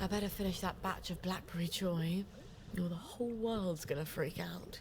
I better finish that batch of blackberry joy, or the whole world's gonna freak out.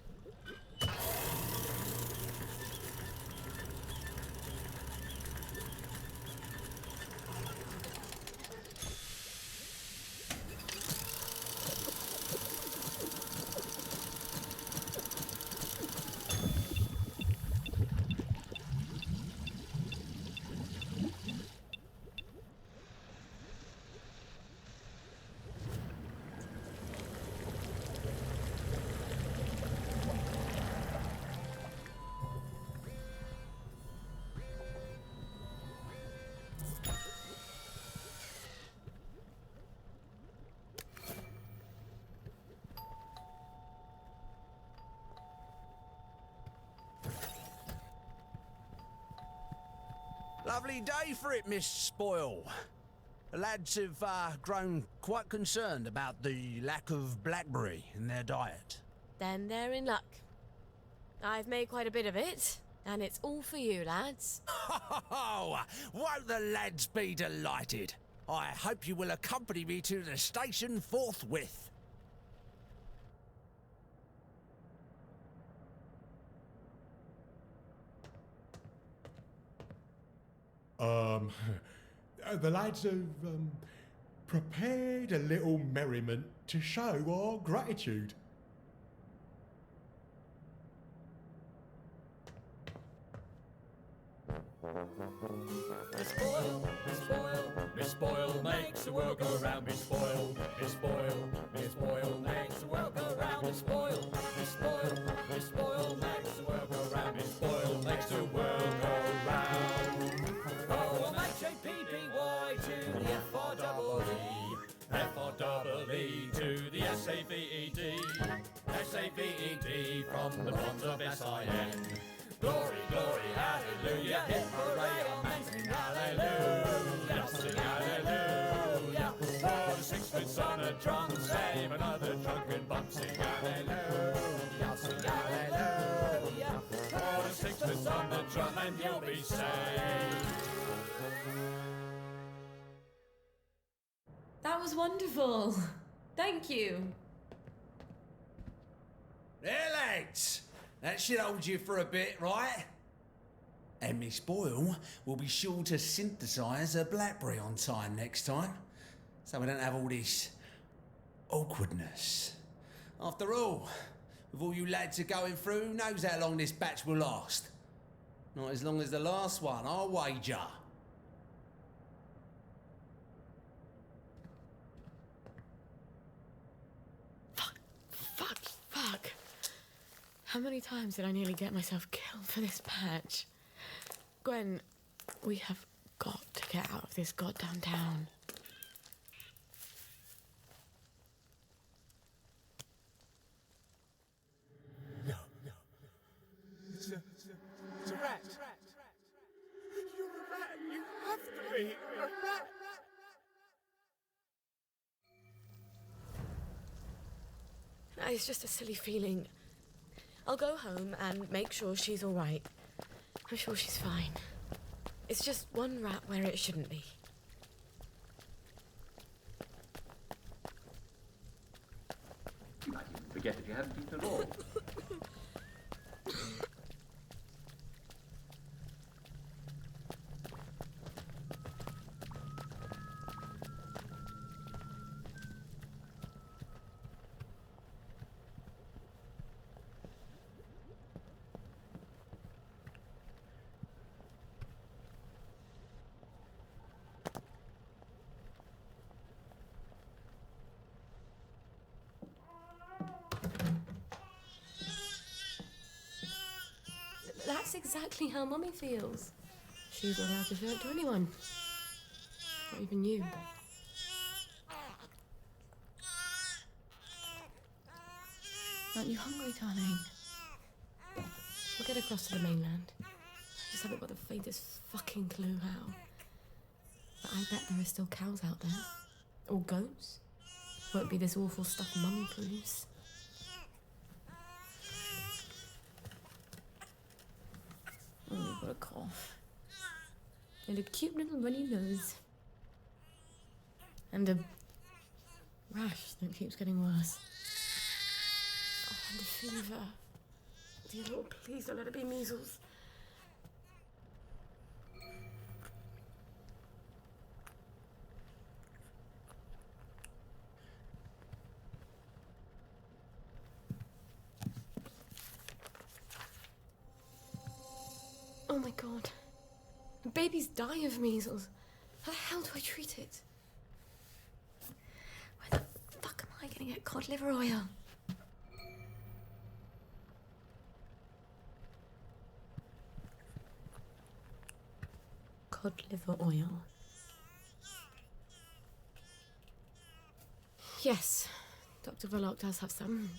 Lovely day for it, Miss Spoil. The lads have grown quite concerned about the lack of blackberry in their diet. Then they're in luck. I've made quite a bit of it, and it's all for you, lads. Oh, won't the lads be delighted? I hope you will accompany me to the station forthwith. The lads have prepared a little merriment to show our gratitude. Miss Spoil, Miss Spoil, Miss Spoil makes the world go round. Miss Spoil, Miss Spoil, Miss Spoil makes the world go round. Miss Spoil, Miss Spoil, Miss Spoil makes the world go round. Miss Spoil makes the world go round. O-M-H-A-P-P-Y to the F-R-E-E, F-R-E-E to the S-A-V-E-D, S-A-V-E-D from the bonds of S-I-N. Glory, glory, hallelujah, hip hooray, amen, sing hallelujah, sing hallelujah. For the sixpence on a drum, save another drunken bum, sing hallelujah, sing hallelujah. For the sixpence on the drum and you'll be saved. That was wonderful. Thank you. There, lads. That should hold you for a bit, right? And Miss Boyle will be sure to synthesise a blackberry on time next time, so we don't have all this awkwardness. After all, with all you lads are going through, who knows how long this batch will last? Not as long as the last one, I'll wager. Fuck. How many times did I nearly get myself killed for this patch? Gwen, we have got to get out of this goddamn town. No. It's a rat. You're a rat. You have to be a rat. It's just a silly feeling. I'll go home and make sure she's all right. I'm sure she's fine. It's just one rat where it shouldn't be. You might even forget that you haven't eaten at all. That's exactly how Mummy feels. She's not allowed to show it to anyone. Not even you. Aren't you hungry, darling? We'll get across to the mainland. I just haven't got the faintest fucking clue how. But I bet there are still cows out there. Or goats. Won't be this awful stuff Mummy proves. Oh, you've got a cough. And a cute little runny nose. And a rash that keeps getting worse. Oh, and a fever. Dear Lord, please don't let it be measles. Oh my God. Babies die of measles. How the hell do I treat it? Where the fuck am I gonna get cod liver oil? Cod liver oil. Yes, Dr. Verloc does have some.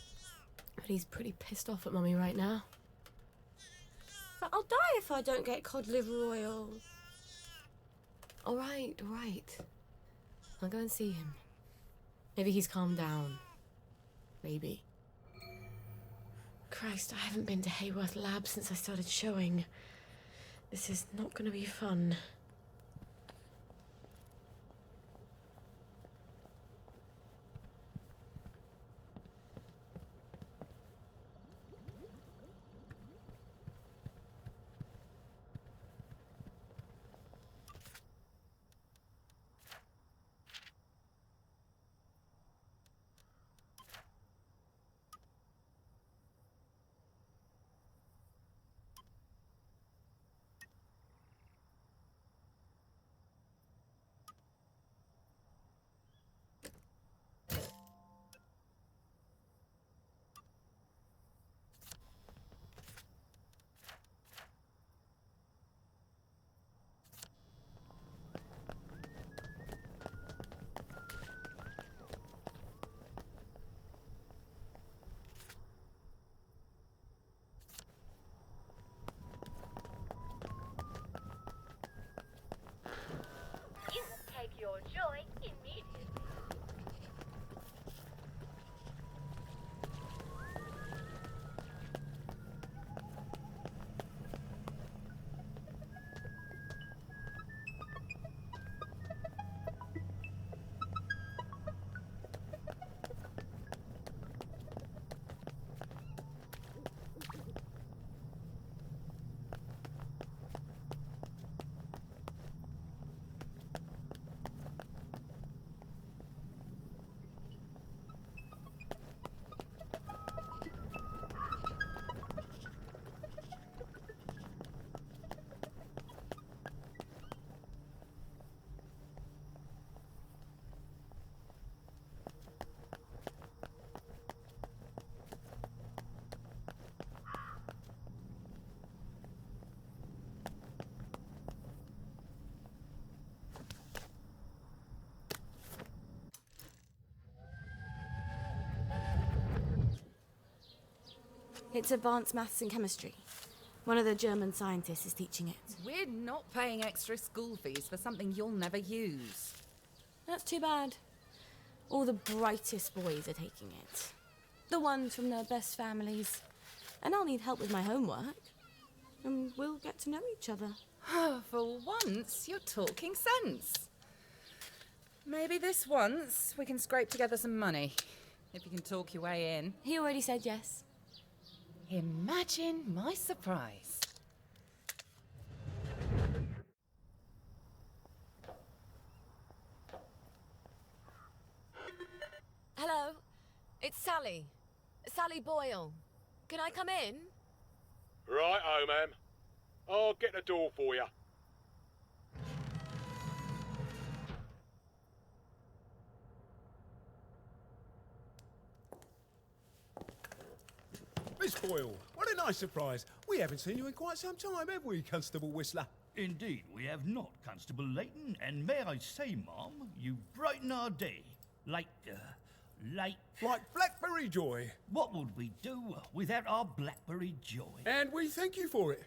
But he's pretty pissed off at Mummy right now. But I'll die if I don't get cod liver oil. All right. I'll go and see him. Maybe he's calmed down. Maybe. Christ, I haven't been to Hayworth Lab since I started showing. This is not going to be fun. Your joy immediately. It's advanced maths and chemistry. One of the German scientists is teaching it. We're not paying extra school fees for something you'll never use. That's too bad. All the brightest boys are taking it. The ones from the best families. And I'll need help with my homework. And we'll get to know each other. For once, you're talking sense. Maybe this once we can scrape together some money, if you can talk your way in. He already said yes. Imagine my surprise. Hello, it's Sally. Sally Boyle. Can I come in? Right-o, ma'am. I'll get the door for you. Miss Boyle, what a nice surprise. We haven't seen you in quite some time, have we, Constable Whistler? Indeed, we have not, Constable Layton, and may I say, Ma'am, you brighten our day. Like Blackberry Joy. what would we do without our Blackberry Joy? And we thank you for it,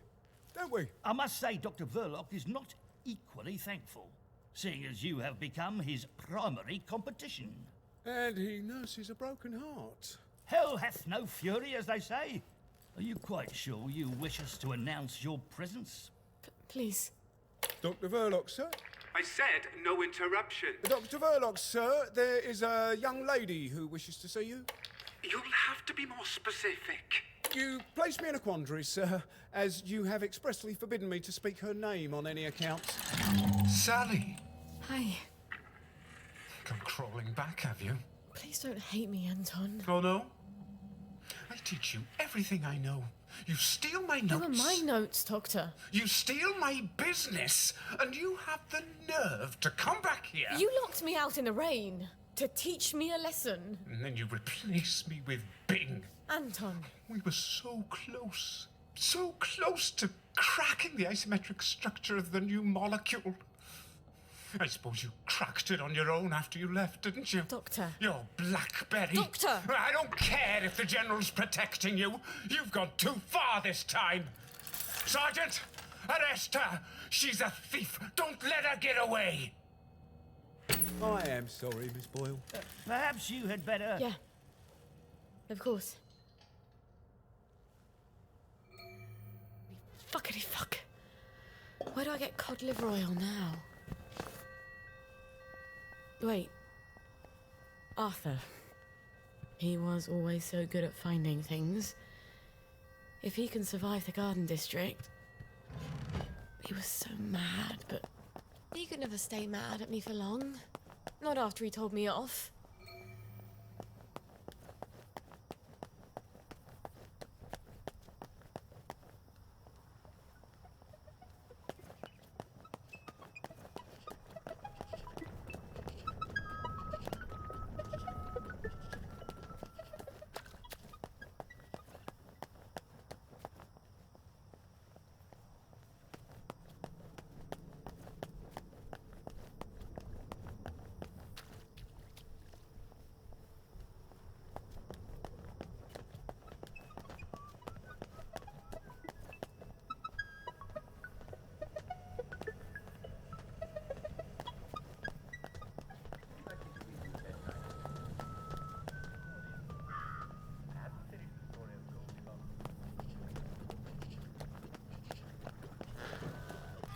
don't we? I must say, Dr. Verloc is not equally thankful, seeing as you have become his primary competition. And he nurses a broken heart. Hell hath no fury, as they say. Are you quite sure you wish us to announce your presence? Please. Dr. Verloc, sir? I said no interruption. Dr. Verloc, sir, there is a young lady who wishes to see you. You'll have to be more specific. You place me in a quandary, sir, as you have expressly forbidden me to speak her name on any account. Sally, Hi. come crawling back, have you? Please don't hate me, Anton. Oh, no? I teach you everything I know. You steal my notes. They were my notes, Doctor. You steal my business, and you have the nerve to come back here. You locked me out in the rain to teach me a lesson. And then you replace me with Bing. Anton. We were so close to cracking the asymmetric structure of the new molecule. I suppose you cracked it on your own after you left, didn't you? Doctor. You're Blackberry. Doctor! I don't care if the General's protecting you. You've gone too far this time. Sergeant, arrest her. She's a thief. Don't let her get away. I am sorry, Miss Boyle. Perhaps you had better... Yeah. Of course. Fuckity fuck. Where do I get cod liver oil now? Wait. Arthur. He was always so good at finding things. If he can survive the Garden District... He was so mad, but... He could never stay mad at me for long. Not after he told me off.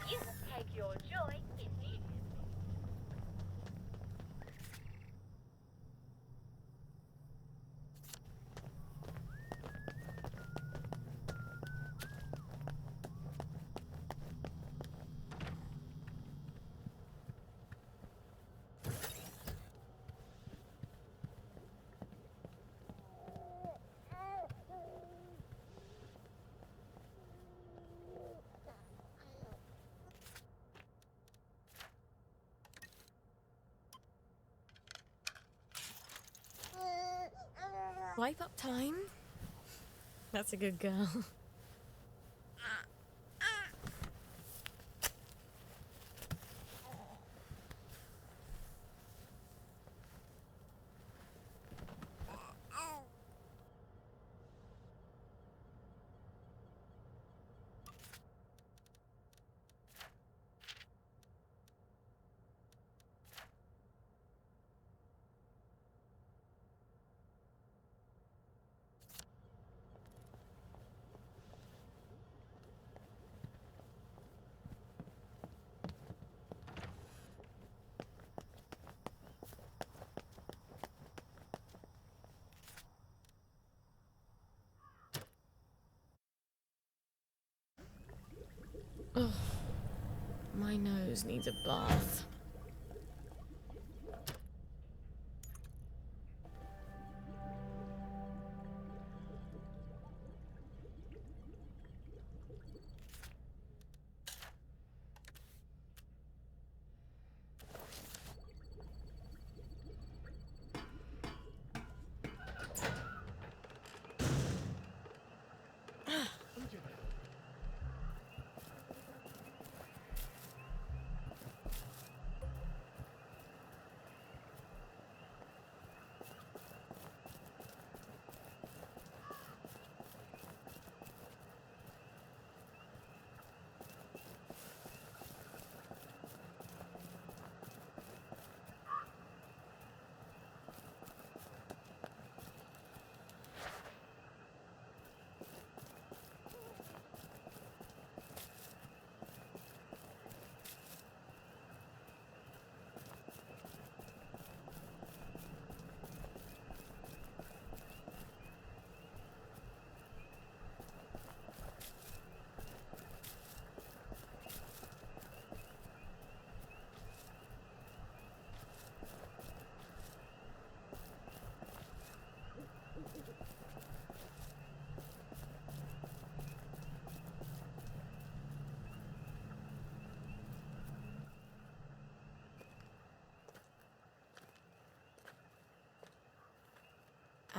You take your joy immediately. Wipe up time. That's a good girl. Oh, my nose needs a bath.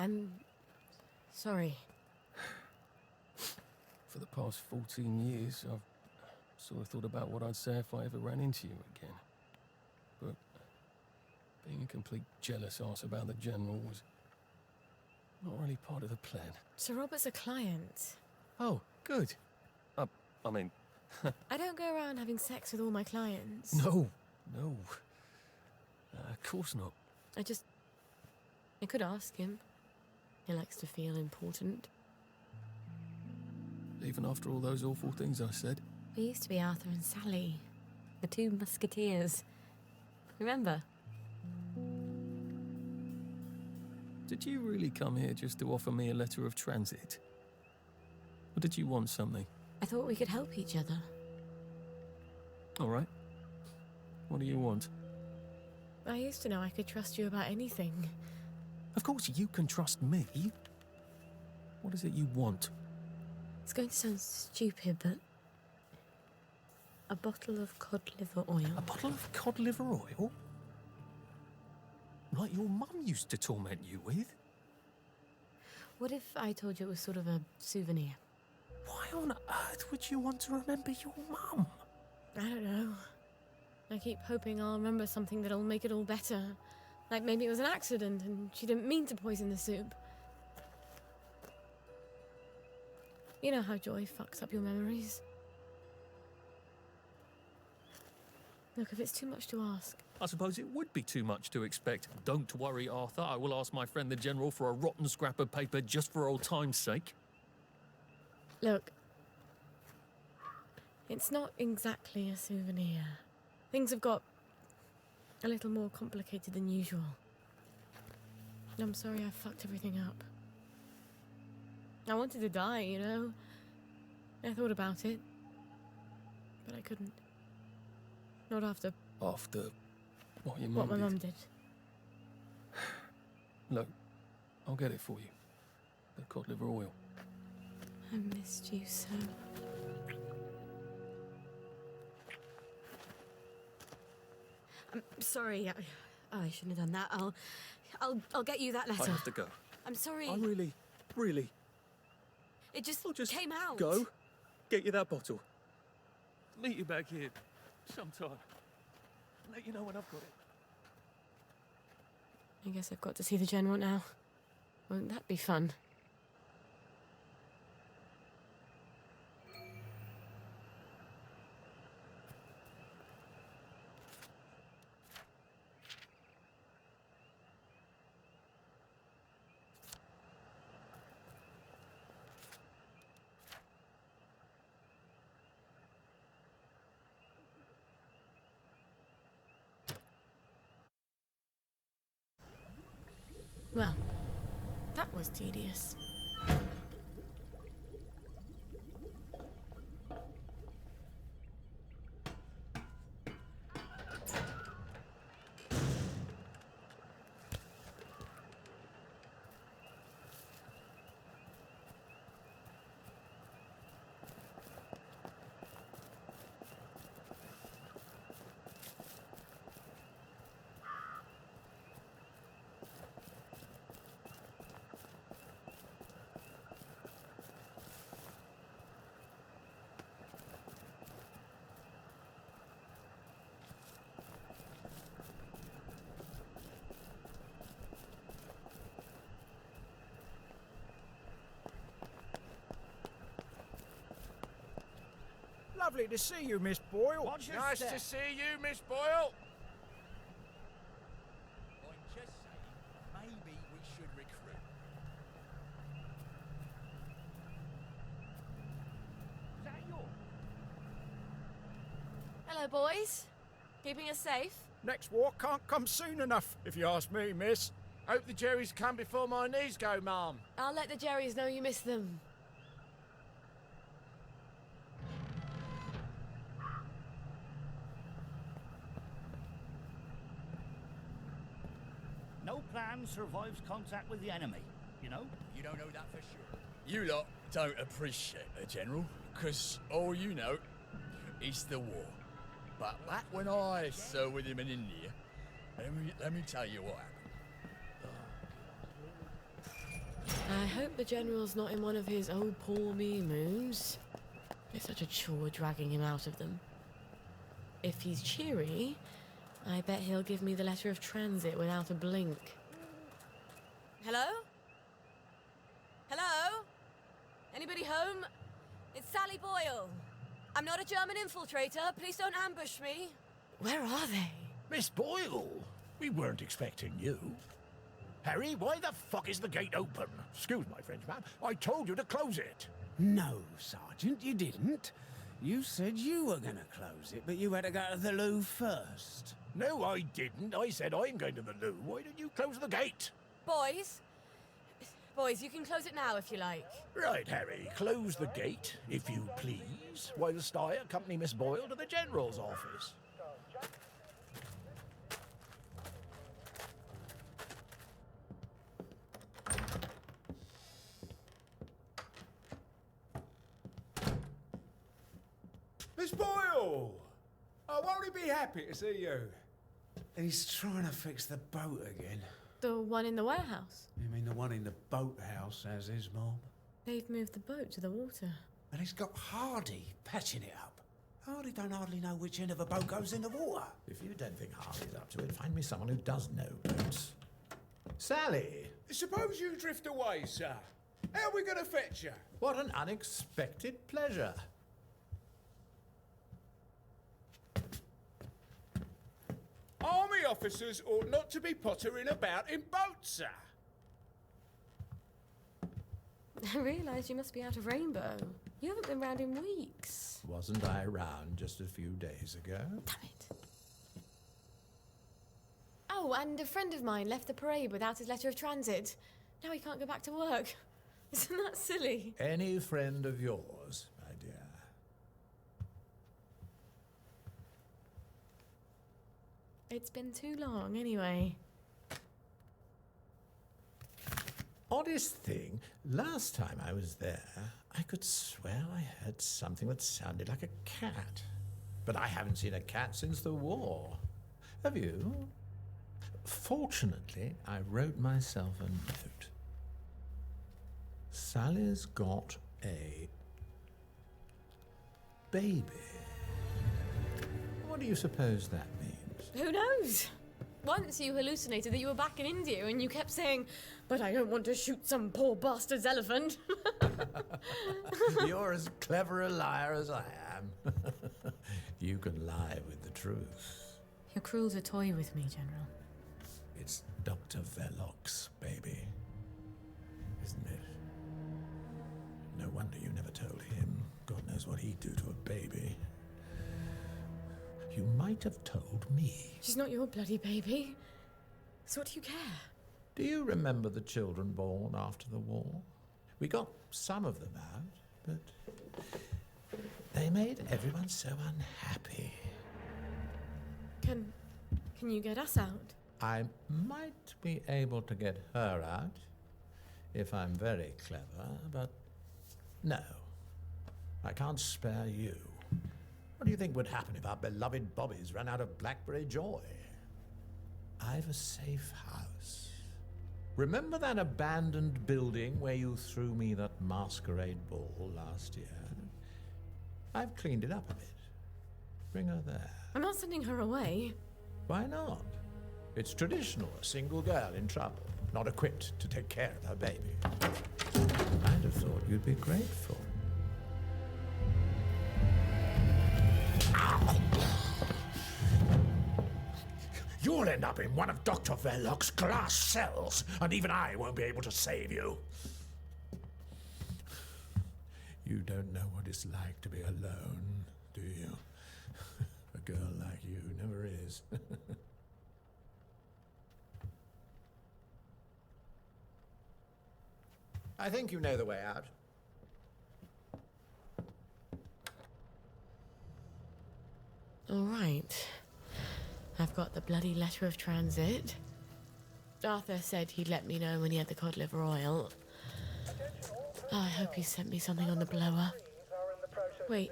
I'm sorry. For the past 14 years, I've sort of thought about what I'd say if I ever ran into you again. But being a complete jealous arse about the General was not really part of the plan. Sir Robert's a client. Oh, good. I mean... I don't go around having sex with all my clients. No. Of course not. I could ask him. He likes to feel important. Even after all those awful things I said. We used to be Arthur and Sally, the two musketeers. Remember? Did you really come here just to offer me a letter of transit? Or did you want something? I thought we could help each other. All right. What do you want? I used to know I could trust you about anything. Of course you can trust me. What is it you want? It's going to sound stupid, but... a bottle of cod liver oil. A bottle of cod liver oil? Like your mum used to torment you with? What if I told you it was sort of a souvenir? Why on earth would you want to remember your mum? I don't know. I keep hoping I'll remember something that'll make it all better. Like maybe it was an accident and she didn't mean to poison the soup. You know how joy fucks up your memories. Look, if it's too much to ask... I suppose it would be too much to expect. Don't worry, Arthur. I will ask my friend the General for a rotten scrap of paper just for old time's sake. Look, it's not exactly a souvenir. Things have got a little more complicated than usual. I'm sorry I fucked everything up. I wanted to die, you know? I thought about it, but I couldn't. Not after... After what your what mum my did? mum did. Look, I'll get it for you. The cod liver oil. I missed you so. I'm sorry. I shouldn't have done that. I'll get you that letter. I have to go. I'm sorry. I really... It just I'll just came out. Go. Get you that bottle. Meet you back here sometime. Let you know when I've got it. I guess I've got to see the General now. Won't that be fun? Well, that was tedious. Lovely to see you, Miss Boyle. Nice to see you, Miss Boyle. I'm just saying, maybe we should recruit. Is that yours? Hello, boys. Keeping us safe? Next walk can't come soon enough, if you ask me, miss. Hope the Jerrys come before my knees go, ma'am. I'll let the Jerrys know you miss them. No plan survives contact with the enemy, you know? You don't know that for sure. You lot don't appreciate the General, because all you know is the war. But back when I served with him in India, let me tell you what happened. I hope the General's not in one of his oh poor me moods. It's such a chore dragging him out of them. If he's cheery, I bet he'll give me the letter of transit without a blink. Hello? Hello? Anybody home? It's Sally Boyle. I'm not a German infiltrator. Please don't ambush me. Where are they? Miss Boyle, we weren't expecting you. Harry, why the fuck is the gate open? Excuse my French, ma'am. I told you to close it. No, Sergeant, you didn't. You said you were going to close it, but you had to go to the loo first. No, I didn't. I said I'm going to the loo. Why didn't you close the gate? Boys, you can close it now if you like. Right, Harry, close the gate, if you please, whilst I accompany Miss Boyle to the General's office. Miss Boyle! Oh, won't he be happy to see you? He's trying to fix the boat again. The one in the warehouse? You mean the one in the boathouse, as is, Mom? They've moved the boat to the water. And he's got Hardy patching it up. Hardy don't hardly know which end of a boat goes in the water. If you don't think Hardy's up to it, find me someone who does know boats. Sally! Suppose you drift away, sir. How are we going to fetch you? What an unexpected pleasure. Army officers ought not to be pottering about in boats, sir. I realise you must be out of Rainbow. You haven't been round in weeks. Wasn't I around just a few days ago? Damn it. Oh, and a friend of mine left the parade without his letter of transit. Now he can't go back to work. Isn't that silly? Any friend of yours, my dear. It's been too long, anyway. Oddest thing, last time I was there, I could swear I heard something that sounded like a cat. But I haven't seen a cat since the war. Have you? Fortunately, I wrote myself a note. Sally's got a baby. What do you suppose that means? Who knows? Once you hallucinated that you were back in India and you kept saying, "But I don't want to shoot some poor bastard's elephant." You're as clever a liar as I am. You can lie with the truth. You're cruel to toy with me, General. It's Dr. Verloc's baby, isn't it? No wonder you never told him. God knows what he'd do to a baby. You might have told me. She's not your bloody baby. So what do you care? Do you remember the children born after the war? We got some of them out, but they made everyone so unhappy. Can you get us out? I might be able to get her out if I'm very clever, but no, I can't spare you. What do you think would happen if our beloved Bobbies ran out of blackberry joy? I've a safe house. Remember that abandoned building where you threw me that masquerade ball last year? I've cleaned it up a bit. Bring her there. I'm not sending her away. Why not? It's traditional, a single girl in trouble, not equipped to take care of her baby. I'd have thought you'd be grateful. You'll end up in one of Dr. Verloc's glass cells, and even I won't be able to save you. You don't know what it's like to be alone, do you? A girl like you never is. I think you know the way out. All right. I've got the bloody letter of transit. Arthur said he'd let me know when he had the cod liver oil. Oh, I hope he sent me something on the blower. Wait,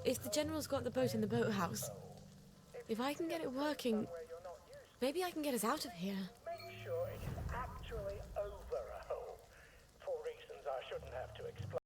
if the General's got the boat in the boathouse, if I can get it working, maybe I can get us out of here.